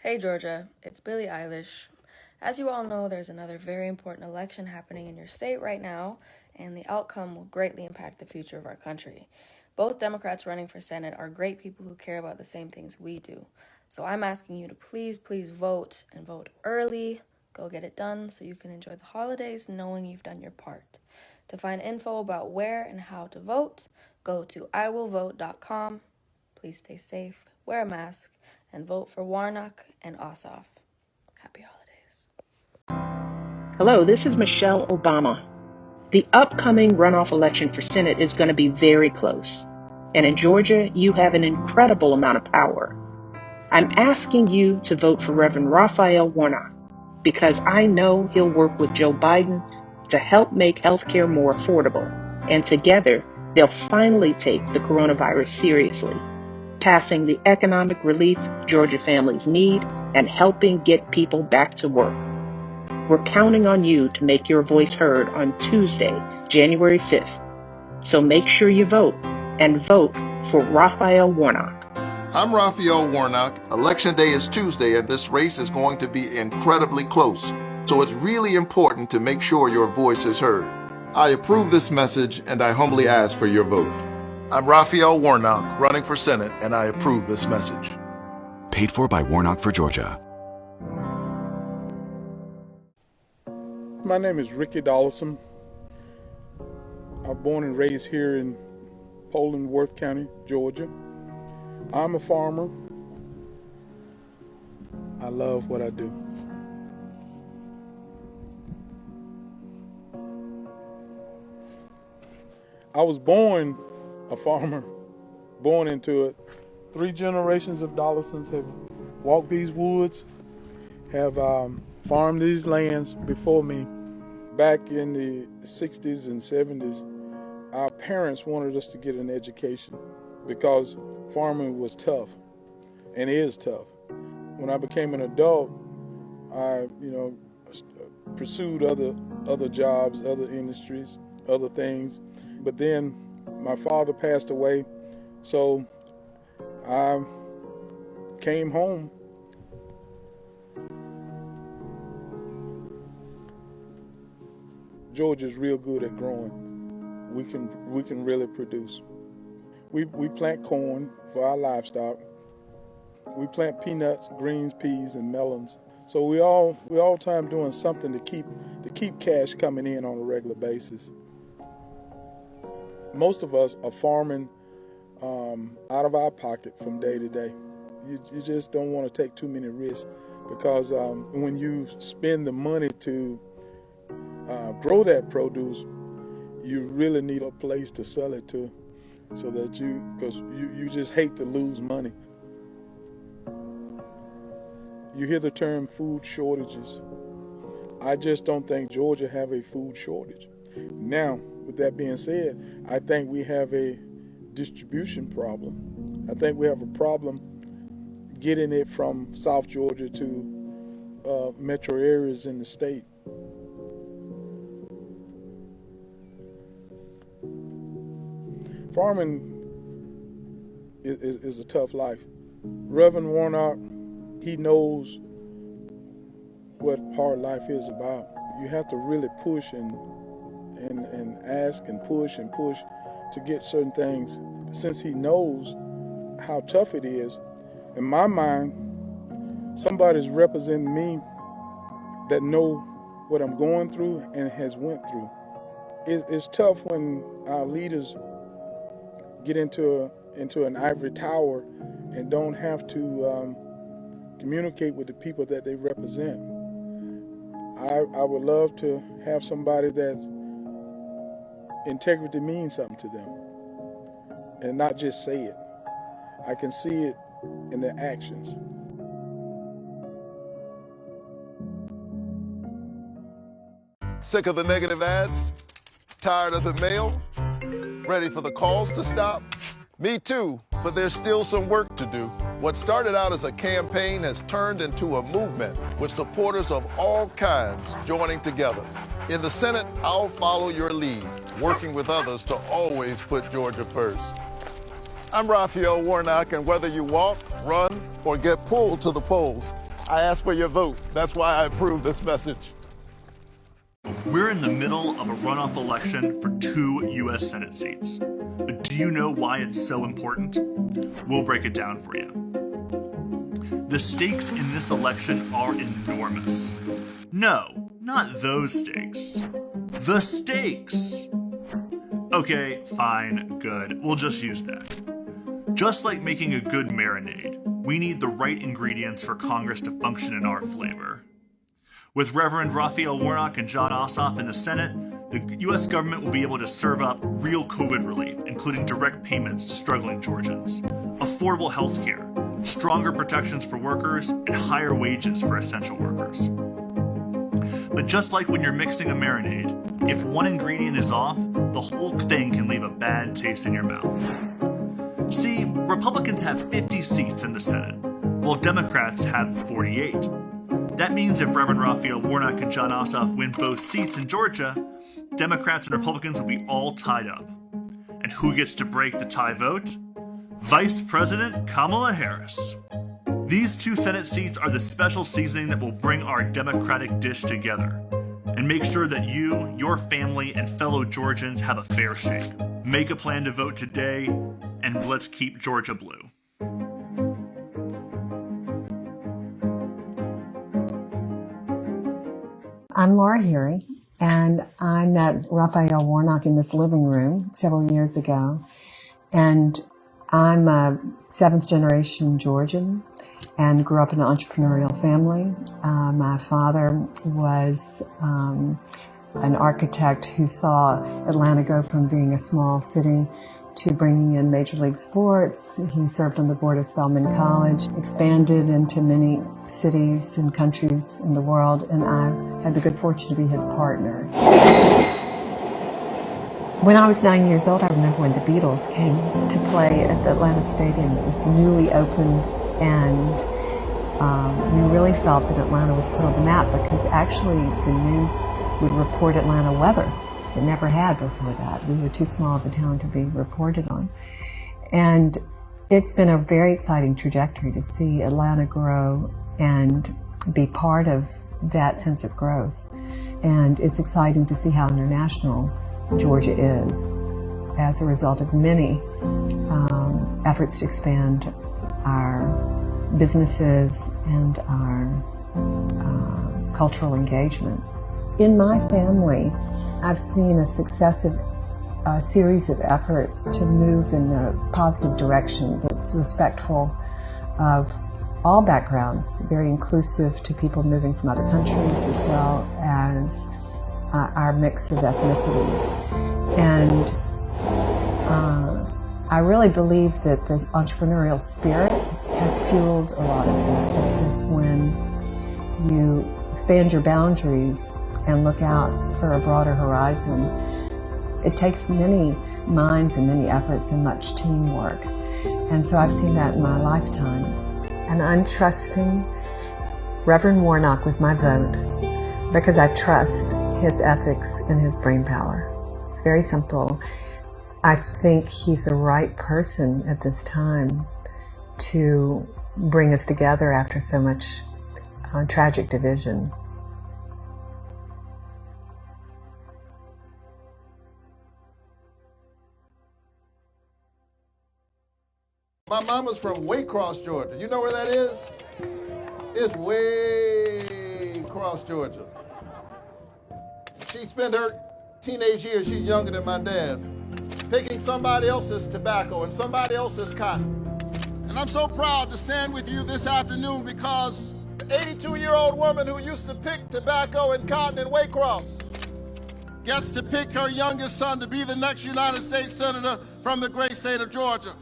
Hey Georgia, it's Billie Eilish. As you all know, there's another very important election happening in your state right now, and the outcome will greatly impact the future of our country. Both Democrats running for Senate are great people who care about the same things we do. So I'm asking you to please vote and vote early. Go get it done so you can enjoy the holidays knowing you've done your part. To find info about where and how to vote, go to iwillvote.com. Please stay safe, wear a mask, and vote for Warnock and Ossoff. Happy holidays. Hello, this is Michelle Obama. The upcoming runoff election for Senate is going to be very close. And in Georgia, you have an incredible amount of power. I'm asking you to vote for Reverend Raphael Warnock because I know he'll work with Joe Biden to help make healthcare more affordable. And together, they'll finally take the coronavirus seriously, passing the economic relief Georgia families need and helping get people back to work. We're counting on you to make your voice heard on Tuesday, January 5th. So make sure you vote and vote for Raphael Warnock. I'm Raphael Warnock. Election day is Tuesday, and this race is going to be incredibly close. So it's really important to make sure your voice is heard. I approve this message, and I humbly ask for your vote. I'm Raphael Warnock, running for Senate, and I approve this message. Paid for by Warnock for Georgia. My name is Ricky Dollison. I'm born and raised here in Poland, Worth County, Georgia. I'm a farmer. I love what I do. I was born a farmer, born into it. 3 generations of Dollisons have walked these woods, have farmed these lands before me. Back in the 60s and 70s, our parents wanted us to get an education because farming was tough and is tough. When I became an adult, I, pursued other jobs, other industries, other things. But then my father passed away, so I came home. Georgia's real good at growing. We can really produce. We plant corn for our livestock. We plant peanuts, greens, peas, and melons. So we all time doing something to keep cash coming in on a regular basis. Most of us are farming out of our pocket from day to day. You just don't want to take too many risks because when you spend the money to grow that produce, you really need a place to sell it to, so that because you just hate to lose money. You hear the term food shortages. I just don't think Georgia have a food shortage. Now, with that being said, I think we have a distribution problem. I think we have a problem getting it from South Georgia to metro areas in the state. Farming is a tough life. Reverend Warnock, he knows what hard life is about. You have to really push and ask and push to get certain things. Since he knows how tough it is, in my mind, somebody's representing me that know what I'm going through and has went through. It's tough when our leaders get into an ivory tower and don't have to communicate with the people that they represent. I would love to have somebody that integrity means something to them and not just say it. I can see it in their actions. Sick of the negative ads? Tired of the mail? Ready for the calls to stop? Me too, but there's still some work to do. What started out as a campaign has turned into a movement with supporters of all kinds joining together. In the Senate, I'll follow your lead, working with others to always put Georgia first. I'm Raphael Warnock, and whether you walk, run, or get pulled to the polls, I asked for your vote. That's why I approve this message. We're in the middle of a runoff election for 2 U.S. Senate seats. But do you know why it's so important? We'll break it down for you. The stakes in this election are enormous. No, not those stakes. The stakes! Okay, fine, good. We'll just use that. Just like making a good marinade, we need the right ingredients for Congress to function in our flavor. With Reverend Raphael Warnock and Jon Ossoff in the Senate, the U.S. government will be able to serve up real COVID relief, including direct payments to struggling Georgians, affordable health care, stronger protections for workers, and higher wages for essential workers. But just like when you're mixing a marinade, if one ingredient is off, the whole thing can leave a bad taste in your mouth. See, Republicans have 50 seats in the Senate, while Democrats have 48. That means if Reverend Raphael Warnock and Jon Ossoff win both seats in Georgia, Democrats and Republicans will be all tied up. And who gets to break the tie vote? Vice President Kamala Harris. These 2 Senate seats are the special seasoning that will bring our Democratic dish together and make sure that you, your family, and fellow Georgians have a fair shake. Make a plan to vote today, and let's keep Georgia blue. I'm Laura Harry, and I met Raphael Warnock in this living room several years ago. And I'm a 7th generation Georgian and grew up in an entrepreneurial family. My father was an architect who saw Atlanta go from being a small city to bringing in Major League Sports. He served on the board of Spelman College, expanded into many cities and countries in the world, and I had the good fortune to be his partner. When I was 9 years old, I remember when the Beatles came to play at the Atlanta Stadium. It was newly opened, and we really felt that Atlanta was put on the map because actually the news would report Atlanta weather. It never had before that. We were too small of a town to be reported on. And it's been a very exciting trajectory to see Atlanta grow and be part of that sense of growth. And it's exciting to see how international Georgia is as a result of many efforts to expand our businesses and our cultural engagement. In my family, I've seen a successive series of efforts to move in a positive direction that's respectful of all backgrounds, very inclusive to people moving from other countries as well as our mix of ethnicities. And I really believe that this entrepreneurial spirit has fueled a lot of that, because when you expand your boundaries and look out for a broader horizon, it takes many minds and many efforts and much teamwork. And so I've seen that in my lifetime. And I'm trusting Reverend Warnock with my vote because I trust his ethics and his brainpower. It's very simple. I think he's the right person at this time to bring us together after so much tragic division. My mama's from Waycross, Georgia. You know where that is? It's way across Georgia. She spent her teenage years, she's younger than my dad, picking somebody else's tobacco and somebody else's cotton. And I'm so proud to stand with you this afternoon because the 82-year-old woman who used to pick tobacco and cotton in Waycross gets to pick her youngest son to be the next United States Senator from the great state of Georgia.